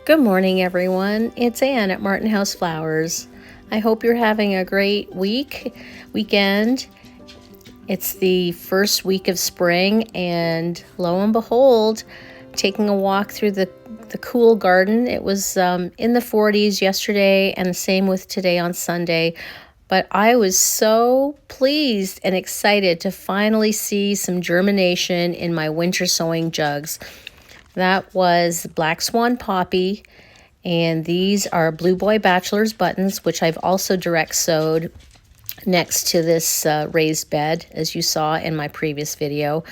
Good morning, everyone. It's Ann at Martin House Flowers. I hope you're having a great weekend. It's the first week of spring, and lo and behold, taking a walk through the cool garden. It was in the 40s yesterday, and the same with today on Sunday. But I was so pleased and excited to finally see some germination in my winter sowing jugs. That was Black Swan Poppy, and these are Blue Boy Bachelor's buttons, which I've also direct sowed next to this raised bed, as you saw in my previous video.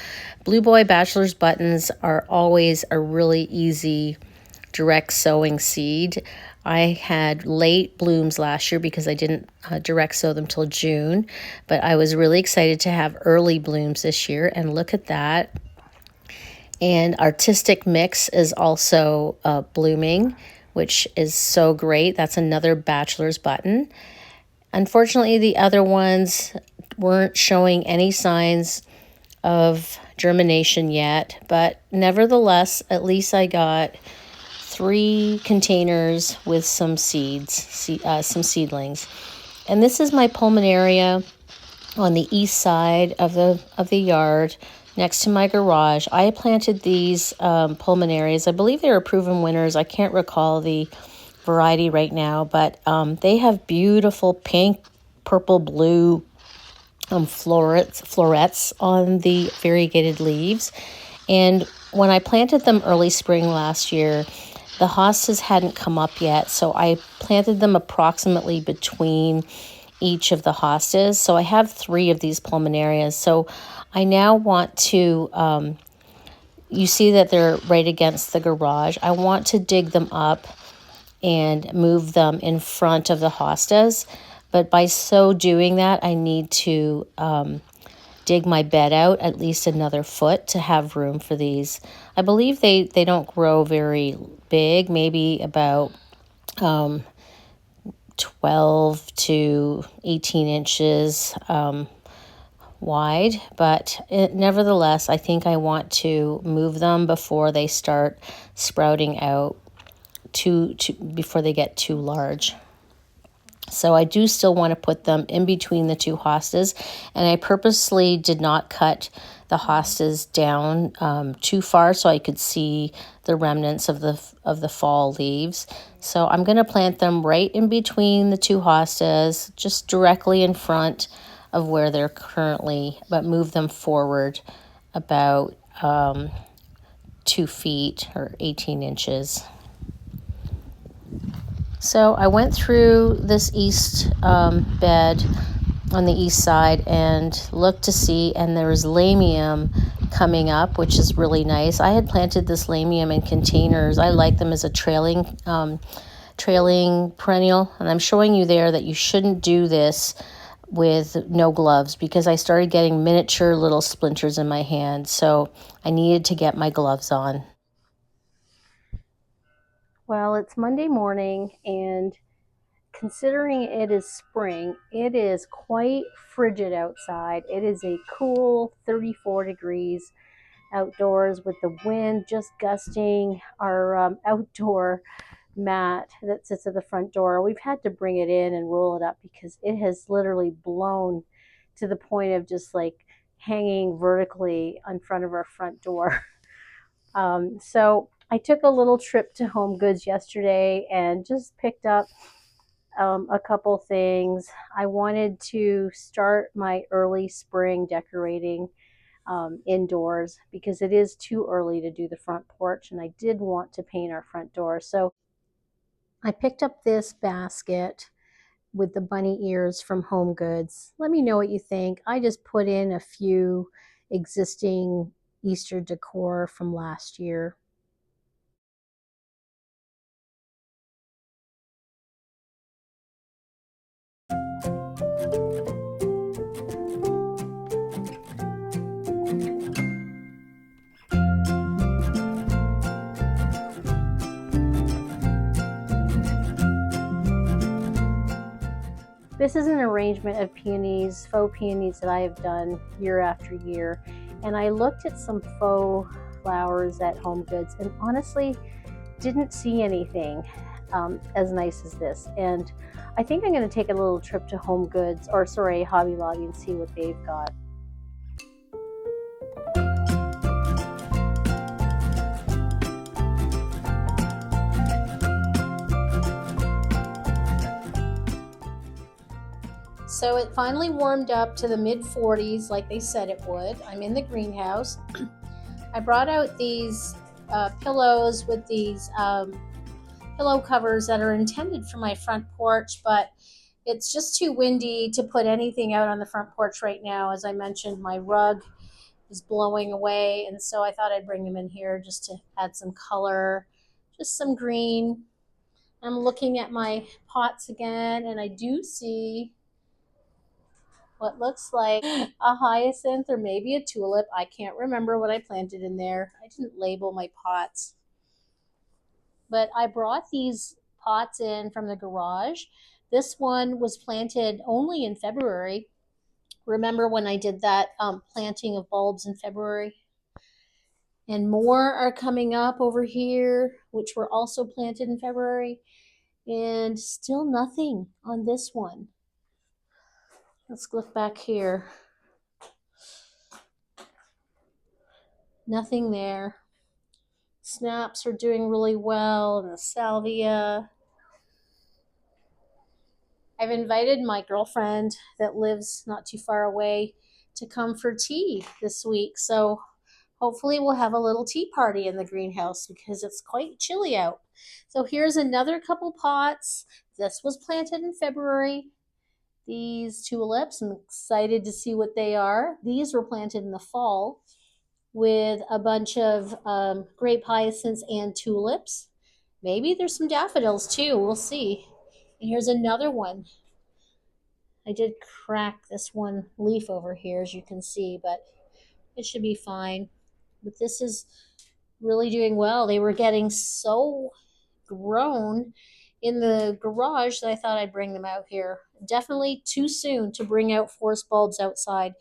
Blue Boy Bachelor's buttons are always a really easy direct sowing seed. I had late blooms last year because I didn't direct sow them till June, but I was really excited to have early blooms this year, and look at that. And Artistic Mix is also blooming, which is so great. That's another bachelor's button. Unfortunately, the other ones weren't showing any signs of germination yet, but nevertheless, at least I got 3 containers with some seeds, some seedlings. And this is my pulmonaria on the east side of the yard, next to my garage. I planted these pulmonarias. I believe they were proven winners. I can't recall the variety right now, but they have beautiful pink, purple, blue florets on the variegated leaves. And when I planted them early spring last year, the hostas hadn't come up yet, so I planted them approximately between each of the hostas. So I have 3 of these pulmonarias. So I now want to, you see that they're right against the garage. I want to dig them up and move them in front of the hostas. But by so doing that, I need to dig my bed out at least another foot to have room for these. I believe they don't grow very big, maybe about 12 to 18 inches wide, but nevertheless, I think I want to move them before they start sprouting out before they get too large. So I do still want to put them in between the 2 hostas, and I purposely did not cut the hostas down too far so I could see the remnants of the fall leaves. So I'm going to plant them right in between the 2 hostas, just directly in front of where they're currently, but move them forward about 2 feet or 18 inches. So I went through this east bed on the east side and looked to see, and there was lamium coming up, which is really nice. I had planted this lamium in containers. I like them as a trailing perennial, and I'm showing you there that you shouldn't do this with no gloves because I started getting miniature little splinters in my hand, so I needed to get my gloves on. Well, it's Monday morning, and considering it is spring, it is quite frigid outside. It is a cool 34 degrees outdoors with the wind just gusting. Our outdoor mat that sits at the front door, we've had to bring it in and roll it up because it has literally blown to the point of just like hanging vertically in front of our front door. So I took a little trip to Home Goods yesterday and just picked up a couple things. I wanted to start my early spring decorating indoors because it is too early to do the front porch, and I did want to paint our front door. So I picked up this basket with the bunny ears from Home Goods. Let me know what you think. I just put in a few existing Easter decor from last year. This is an arrangement of peonies, faux peonies that I have done year after year. And I looked at some faux flowers at Home Goods, and honestly, didn't see anything as nice as this. And I think I'm going to take a little trip to Home Goods, or sorry, Hobby Lobby, and see what they've got. So it finally warmed up to the mid 40s like they said it would. I'm in the greenhouse. I brought out these pillows with these pillow covers that are intended for my front porch, but it's just too windy to put anything out on the front porch right now. As I mentioned, my rug is blowing away, and so I thought I'd bring them in here just to add some color, just some green. I'm looking at my pots again, and I do see what looks like a hyacinth or maybe a tulip. I can't remember what I planted in there. I didn't label my pots. But I brought these pots in from the garage. This one was planted only in February. Remember when I did that planting of bulbs in February? And more are coming up over here, which were also planted in February. And still nothing on this one. Let's look back here. Nothing there. Snaps are doing really well, and the salvia. I've invited my girlfriend that lives not too far away to come for tea this week. So hopefully we'll have a little tea party in the greenhouse because it's quite chilly out. So here's another couple pots. This was planted in February. These tulips, I'm excited to see what they are. These were planted in the fall with a bunch of grape hyacinths and tulips. Maybe there's some daffodils too. We'll see. And here's another one. I did crack this one leaf over here, as you can see, but it should be fine. But this is really doing well. They were getting so grown in the garage that I thought I'd bring them out here. Definitely too soon to bring out forest bulbs outside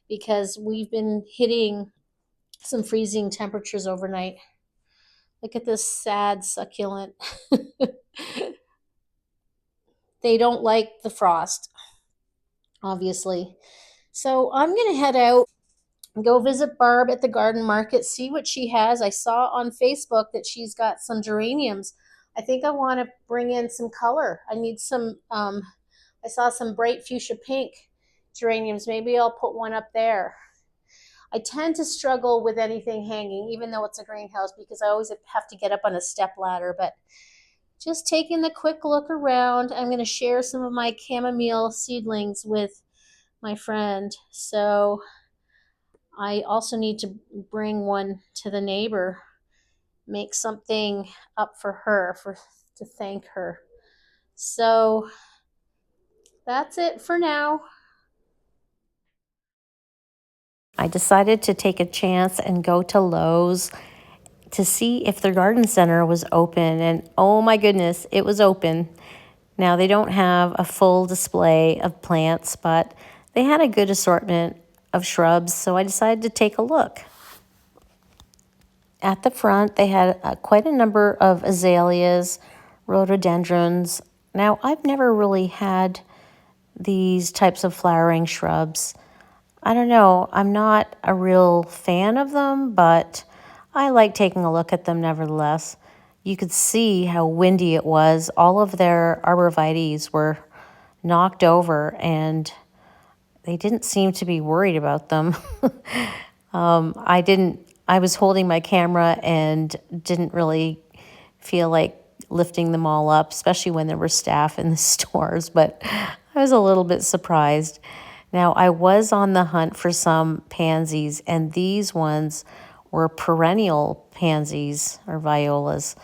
because we've been hitting some freezing temperatures overnight. Look at this sad succulent. They don't like the frost, obviously. So I'm going to head out and go visit Barb at the garden market, see what she has. I saw on Facebook that she's got some geraniums. I think I want to bring in some color. I need some, I saw some bright fuchsia pink geraniums. Maybe I'll put one up there. I tend to struggle with anything hanging, even though it's a greenhouse, because I always have to get up on a step ladder. But just taking a quick look around, I'm going to share some of my chamomile seedlings with my friend. So I also need to bring one to the neighbor, make something up for her to thank her. So that's it for now. I decided to take a chance and go to Lowe's to see if their garden center was open, and oh my goodness, it was open. Now they don't have a full display of plants, but they had a good assortment of shrubs, so I decided to take a look. At the front, they had quite a number of azaleas, rhododendrons. Now, I've never really had these types of flowering shrubs. I don't know, I'm not a real fan of them, but I like taking a look at them nevertheless. You could see how windy it was. All of their arborvitaes were knocked over, and they didn't seem to be worried about them. I was holding my camera and didn't really feel like lifting them all up, especially when there were staff in the stores, but I was a little bit surprised. Now, I was on the hunt for some pansies, and these ones were perennial pansies or violas.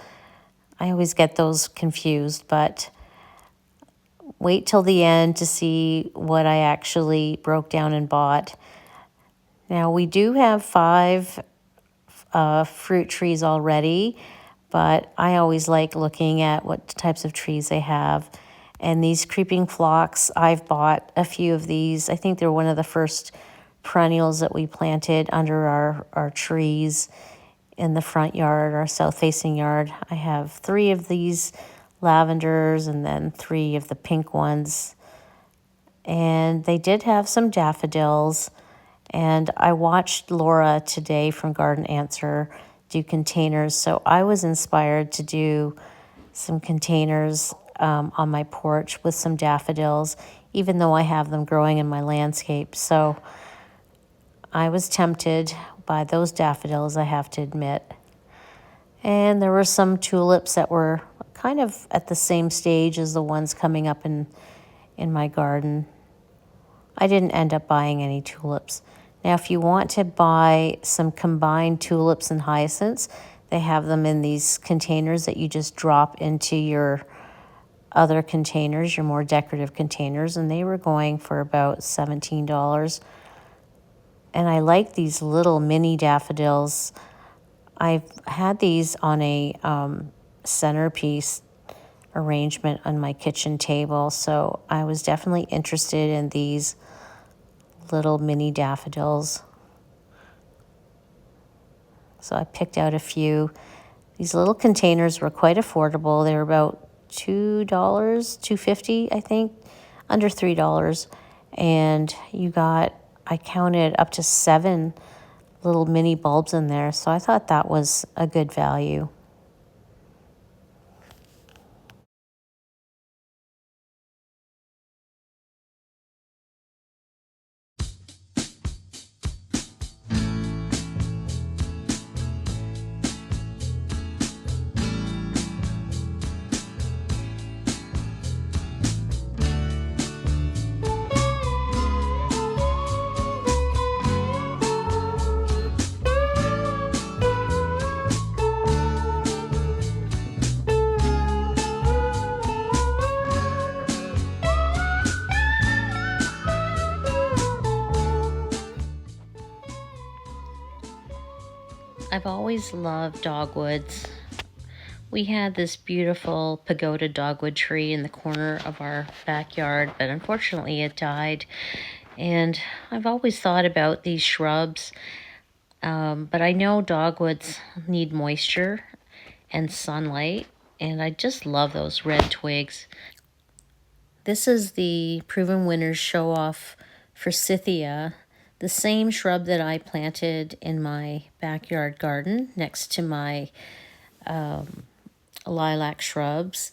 I always get those confused, but wait till the end to see what I actually broke down and bought. Now, we do have 5 fruit trees already, but I always like looking at what types of trees they have. And these creeping phlox, I've bought a few of these. I think they're one of the first perennials that we planted under our trees. in the front yard, our south-facing yard. I have 3 of these lavenders and then 3 of the pink ones. And they did have some daffodils. And I watched Laura today from Garden Answer do containers. So I was inspired to do some containers on my porch with some daffodils, even though I have them growing in my landscape. So I was tempted by those daffodils, I have to admit. And there were some tulips that were kind of at the same stage as the ones coming up in my garden. I didn't end up buying any tulips. Now, if you want to buy some combined tulips and hyacinths, they have them in these containers that you just drop into your other containers, your more decorative containers, and they were going for about $17. And I like these little mini daffodils. I've had these on a centerpiece arrangement on my kitchen table, so I was definitely interested in these little mini daffodils. So I picked out a few. These little containers were quite affordable. They were about $2, $2.50, I think, under $3. And you got, I counted up to 7 little mini bulbs in there. So I thought that was a good value. I've always loved dogwoods. We had this beautiful pagoda dogwood tree in the corner of our backyard, but unfortunately it died. And I've always thought about these shrubs, but I know dogwoods need moisture and sunlight, and I just love those red twigs. This is the Proven Winners Show Off Forsythia, the same shrub that I planted in my backyard garden next to my lilac shrubs.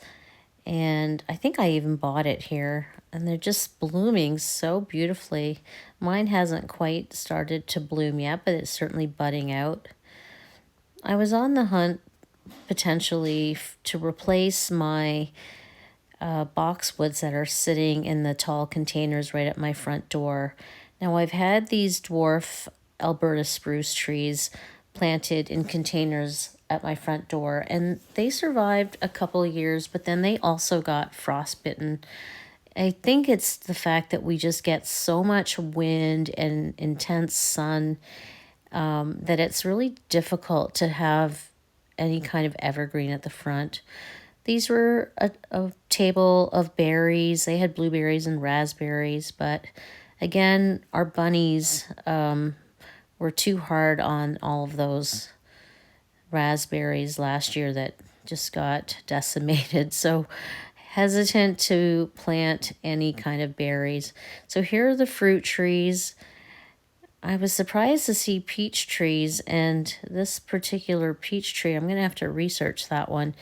And I think I even bought it here. And they're just blooming so beautifully. Mine hasn't quite started to bloom yet, but it's certainly budding out. I was on the hunt potentially to replace my boxwoods that are sitting in the tall containers right at my front door. Now, I've had these dwarf Alberta spruce trees planted in containers at my front door, and they survived a couple of years, but then they also got frostbitten. I think it's the fact that we just get so much wind and intense sun that it's really difficult to have any kind of evergreen at the front. These were a table of berries. They had blueberries and raspberries, but again, our bunnies were too hard on all of those raspberries last year that just got decimated. So hesitant to plant any kind of berries. So here are the fruit trees. I was surprised to see peach trees, and this particular peach tree, I'm going to have to research that one.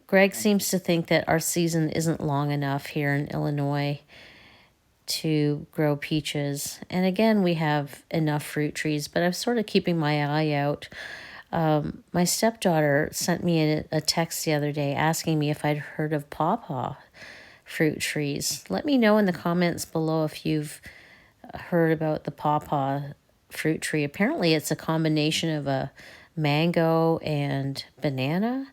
Greg seems to think that our season isn't long enough here in Illinois to grow peaches. And again, we have enough fruit trees, but I'm sort of keeping my eye out. My stepdaughter sent me a text the other day asking me if I'd heard of pawpaw fruit trees. Let me know in the comments below if you've heard about the pawpaw fruit tree. Apparently it's a combination of a mango and banana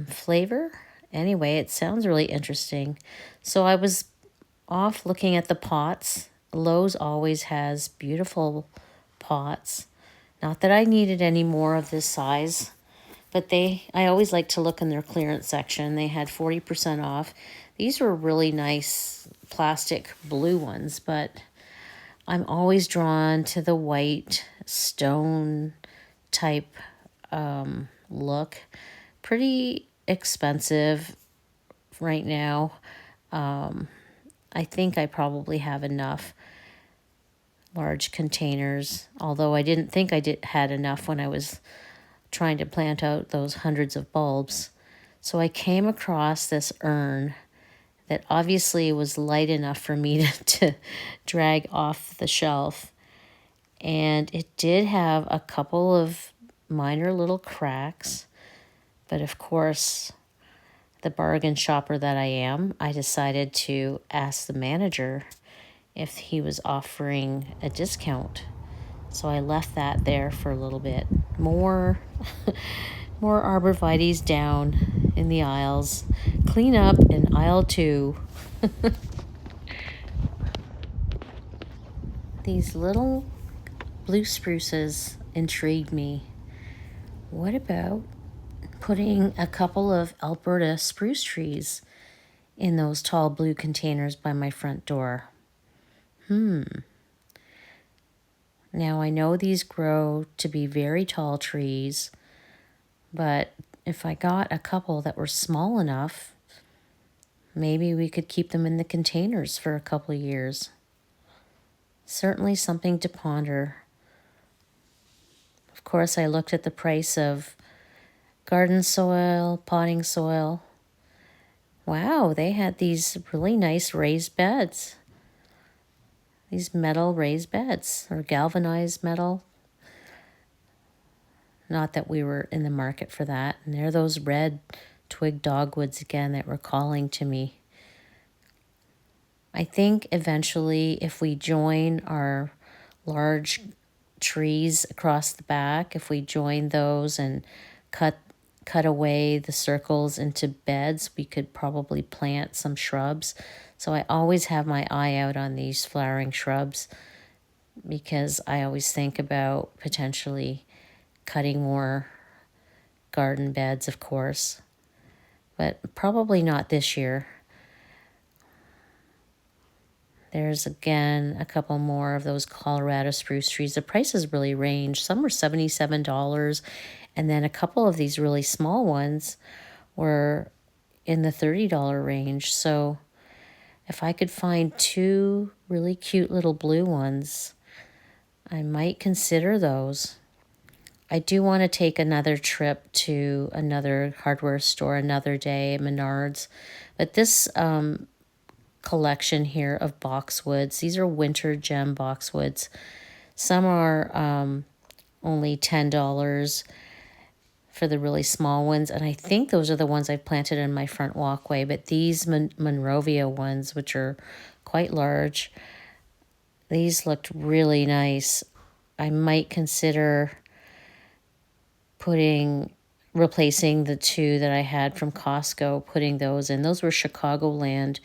flavor. Anyway, it sounds really interesting. So I was off looking at the pots. Lowe's always has beautiful pots. Not that I needed any more of this size, but I always like to look in their clearance section. They had 40% off. These were really nice plastic blue ones, but I'm always drawn to the white stone type look. Pretty expensive right now. I think I probably have enough large containers, although I didn't think I had enough when I was trying to plant out those hundreds of bulbs. So I came across this urn that obviously was light enough for me to drag off the shelf. And it did have a couple of minor little cracks. But of course, the bargain shopper that I am, I decided to ask the manager if he was offering a discount. So I left that there for a little bit. More arborvitaes down in the aisles. Clean up in aisle 2. These little blue spruces intrigued me. What about putting a couple of Alberta spruce trees in those tall blue containers by my front door? Now I know these grow to be very tall trees, but if I got a couple that were small enough, maybe we could keep them in the containers for a couple of years. Certainly something to ponder. Of course, I looked at the price of garden soil, potting soil. Wow, they had these really nice raised beds. These metal raised beds, or galvanized metal. Not that we were in the market for that. And there are those red twig dogwoods again that were calling to me. I think eventually if we join our large trees across the back, if we join those and cut away the circles into beds, we could probably plant some shrubs. So I always have my eye out on these flowering shrubs because I always think about potentially cutting more garden beds, of course, but probably not this year. There's again a couple more of those Colorado spruce trees. The prices really range. Some were $77, and then a couple of these really small ones were in the $30 range. So if I could find 2 really cute little blue ones, I might consider those. I do want to take another trip to another hardware store another day, Menards. But this collection here of boxwoods, these are winter gem boxwoods. Some are only $10 for the really small ones, and I think those are the ones I've planted in my front walkway. But these Monrovia ones, which are quite large, these looked really nice. I might consider replacing the 2 that I had from Costco, putting those in. Those were Chicagoland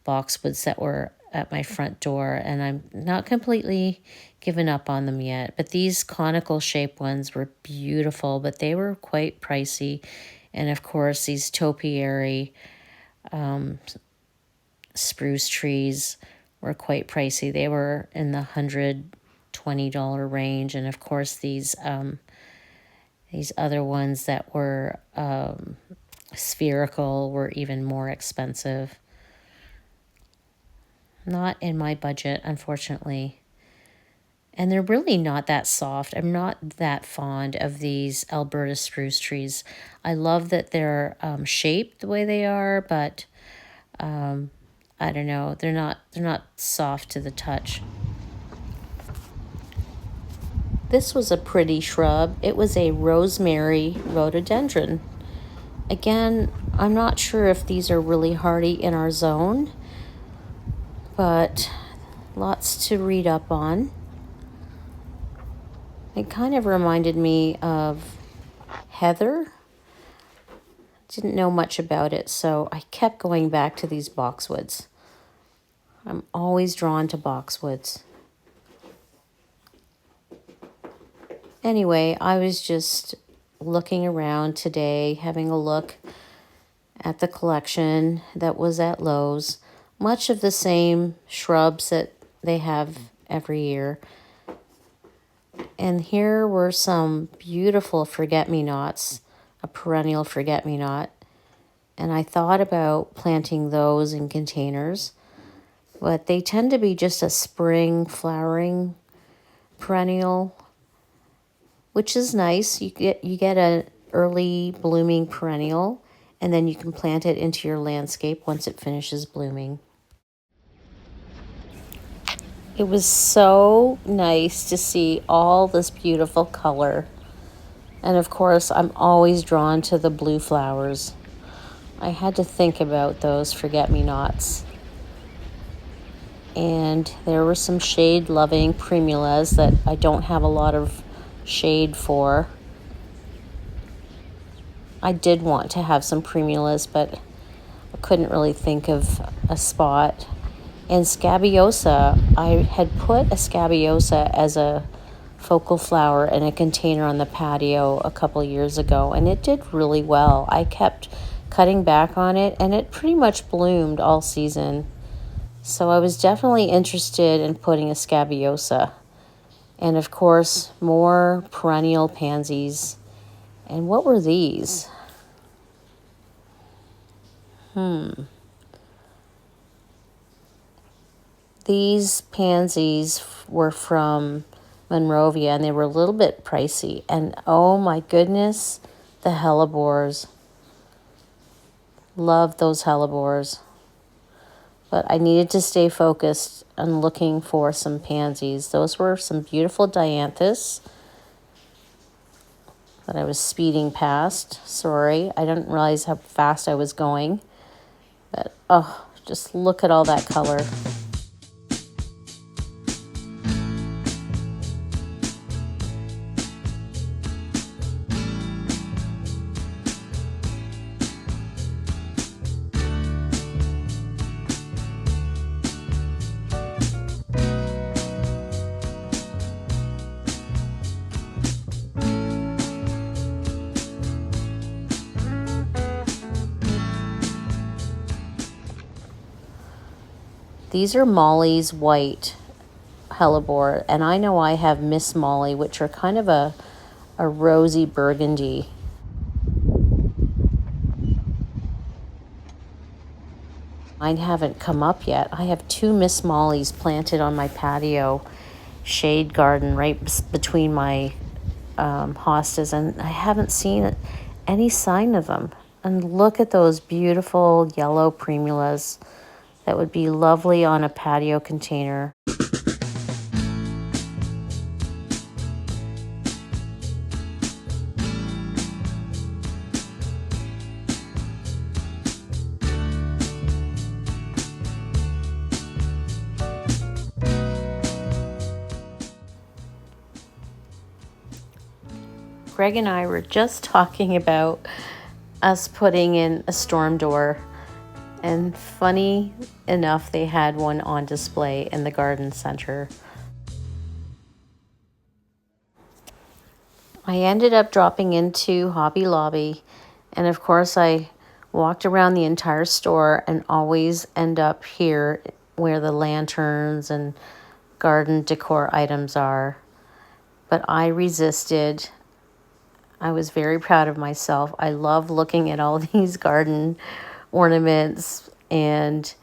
boxwoods that were at my front door, and I'm not completely given up on them yet. But these conical shaped ones were beautiful, but they were quite pricey. And of course, these topiary spruce trees were quite pricey. They were in the $120 range, and of course these other ones that were spherical were even more expensive. Not in my budget, unfortunately. And they're really not that soft. I'm not that fond of these Alberta spruce trees. I love that they're shaped the way they are, but I don't know. They're not soft to the touch. This was a pretty shrub. It was a rosemary rhododendron. Again, I'm not sure if these are really hardy in our zone, but lots to read up on. It kind of reminded me of heather. Didn't know much about it, so I kept going back to these boxwoods. I'm always drawn to boxwoods. Anyway, I was just looking around today, having a look at the collection that was at Lowe's. Much of the same shrubs that they have every year. And here were some beautiful forget-me-nots, a perennial forget-me-not. And I thought about planting those in containers, but they tend to be just a spring flowering perennial, which is nice. You get an early blooming perennial, and then you can plant it into your landscape once it finishes blooming. It was so nice to see all this beautiful color. And of course, I'm always drawn to the blue flowers. I had to think about those forget-me-nots. And there were some shade-loving primulas that I don't have a lot of shade for. I did want to have some primulas, but I couldn't really think of a spot. And scabiosa, I had put a scabiosa as a focal flower in a container on the patio a couple years ago, and it did really well. I kept cutting back on it, and it pretty much bloomed all season. So I was definitely interested in putting a scabiosa. And of course, more perennial pansies. And what were these? These pansies were from Monrovia, and they were a little bit pricey. And oh my goodness, the hellebores. Love those hellebores. But I needed to stay focused on looking for some pansies. Those were some beautiful dianthus that I was speeding past. Sorry, I didn't realize how fast I was going. But oh, just look at all that color. These are Molly's white hellebore, and I know I have Miss Molly, which are kind of a rosy burgundy. Mine haven't come up yet. I have 2 Miss Mollys planted on my patio shade garden right between my hostas, and I haven't seen any sign of them. And look at those beautiful yellow primulas. That would be lovely on a patio container. Greg and I were just talking about us putting in a storm door. And funny enough, they had one on display in the garden center. I ended up dropping into Hobby Lobby, and of course I walked around the entire store and always end up here where the lanterns and garden decor items are. But I resisted. I was very proud of myself. I love looking at all these garden ornaments, and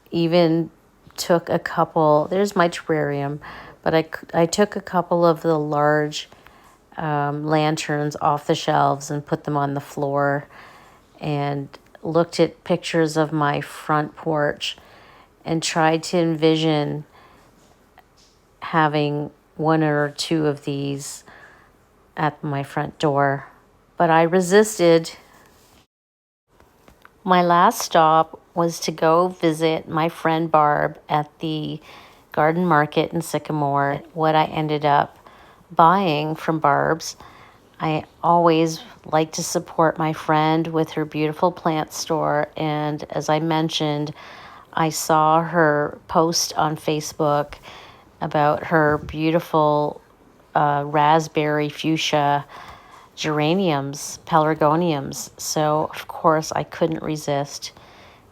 even took a couple. There's my terrarium, but I took a couple of the large lanterns off the shelves and put them on the floor, and looked at pictures of my front porch and tried to envision having 1 or 2 of these at my front door, but I resisted. My last stop was to go visit my friend Barb at the Garden Market in Sycamore. What I ended up buying from Barb's, I always like to support my friend with her beautiful plant store, and as I mentioned, I saw her post on Facebook about her beautiful raspberry fuchsia geraniums, pelargoniums. So, of course, I couldn't resist.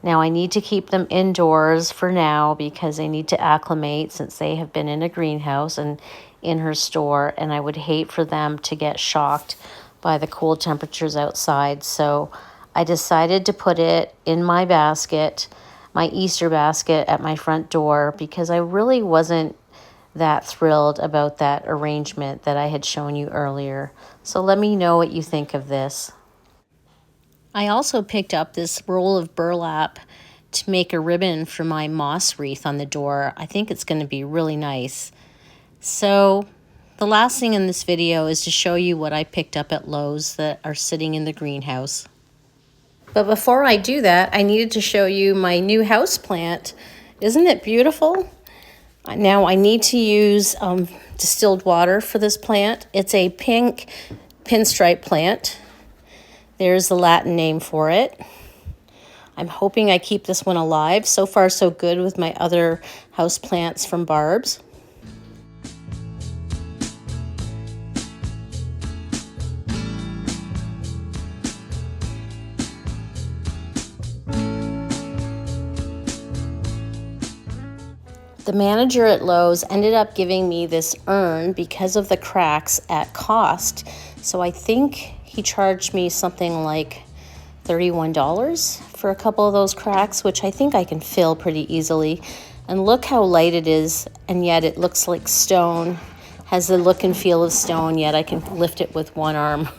Now, I need to keep them indoors for now because they need to acclimate since they have been in a greenhouse. And in her store, and I would hate for them to get shocked by the cool temperatures outside. So I decided to put it in my basket, my Easter basket at my front door, because I really wasn't that thrilled about that arrangement that I had shown you earlier. So let me know what you think of this. I also picked up this roll of burlap to make a ribbon for my moss wreath on the door. I think it's going to be really nice. So the last thing in this video is to show you what I picked up at Lowe's that are sitting in the greenhouse. But before I do that, I needed to show you my new house plant. Isn't it beautiful? Now I need to use distilled water for this plant. It's a pink pinstripe plant. There's the Latin name for it. I'm hoping I keep this one alive. So far so good with my other house plants from Barb's. The manager at Lowe's ended up giving me this urn because of the cracks at cost. So I think he charged me something like $31 for a couple of those cracks, which I think I can fill pretty easily. And look how light it is, and yet it looks like stone. Has the look and feel of stone, yet I can lift it with one arm,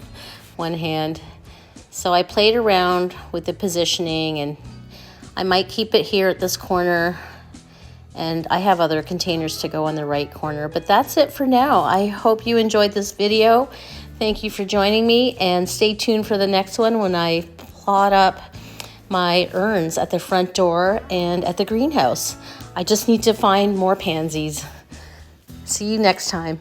one hand. So I played around with the positioning, and I might keep it here at this corner. And I have other containers to go in the right corner, but that's it for now. I hope you enjoyed this video. Thank you for joining me, and stay tuned for the next one when I plot up my urns at the front door and at the greenhouse. I just need to find more pansies. See you next time.